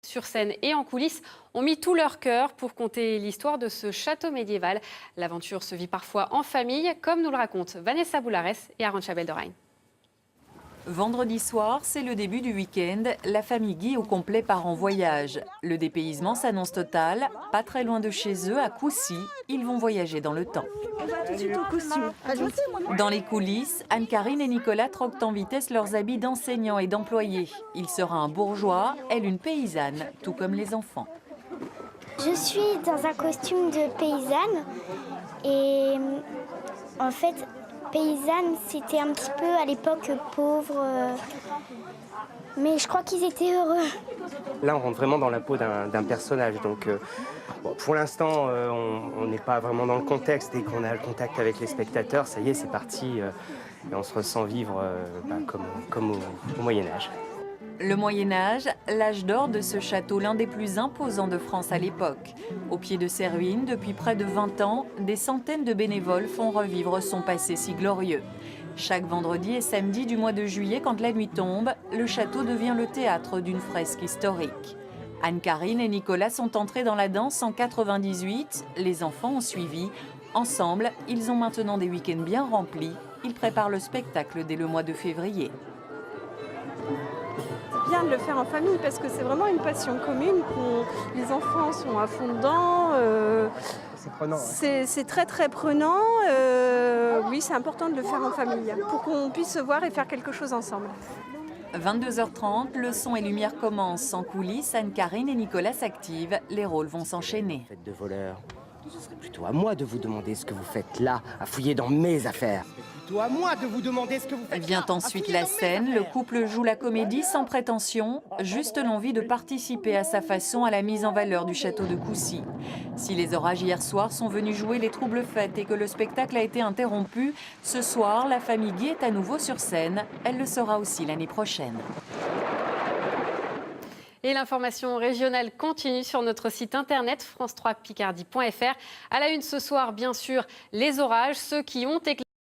Sur scène et en coulisses ont mis tout leur cœur pour conter l'histoire de ce château médiéval. L'aventure se vit parfois en famille, comme nous le racontent Vanessa Boulares et Arantxa Beldorain. Vendredi soir, c'est le début du week-end. La famille Guy au complet part en voyage. Le dépaysement s'annonce total. Pas très loin de chez eux, à Coucy, ils vont voyager dans le temps. Dans les coulisses, Anne-Carine et Nicolas troquent en vitesse leurs habits d'enseignants et d'employés. Il sera un bourgeois, elle une paysanne, tout comme les enfants. Je suis dans un costume de paysanne et en fait, paysanne, c'était un petit peu à l'époque pauvre, mais je crois qu'ils étaient heureux. Là, on rentre vraiment dans la peau d'un personnage. Donc, pour l'instant, on n'est pas vraiment dans le contexte. Dès qu'on a le contact avec les spectateurs, ça y est, c'est parti. Et on se ressent vivre comme au Moyen-Âge. Le Moyen-Âge, l'âge d'or de ce château, l'un des plus imposants de France à l'époque. Au pied de ses ruines, depuis près de 20 ans, des centaines de bénévoles font revivre son passé si glorieux. Chaque vendredi et samedi du mois de juillet, quand la nuit tombe, le château devient le théâtre d'une fresque historique. Anne-Carine et Nicolas sont entrés dans la danse en 98, les enfants ont suivi. Ensemble, ils ont maintenant des week-ends bien remplis. Ils préparent le spectacle dès le mois de février. C'est bien de le faire en famille parce que c'est vraiment une passion commune. Les enfants sont à fond dedans. C'est prenant. Ouais. C'est très très prenant. Oui, c'est important de le faire en famille pour qu'on puisse se voir et faire quelque chose ensemble. 22h30, le son et lumière commencent. En coulisses, Anne-Carine et Nicolas s'activent. Les rôles vont s'enchaîner. Faites de voleur. Ce serait plutôt à moi de vous demander ce que vous faites là, à fouiller dans mes affaires. C'est plutôt à moi de vous demander ce que vous faites là. Vient ensuite la scène. Le couple joue la comédie sans prétention, juste l'envie de participer à sa façon à la mise en valeur du château de Coucy. Si les orages hier soir sont venus jouer les troubles fêtes et que le spectacle a été interrompu, ce soir, la famille Guy est à nouveau sur scène. Elle le sera aussi l'année prochaine. Et l'information régionale continue sur notre site internet france3picardie.fr. À la une ce soir, bien sûr, les orages, ceux qui ont éclaté.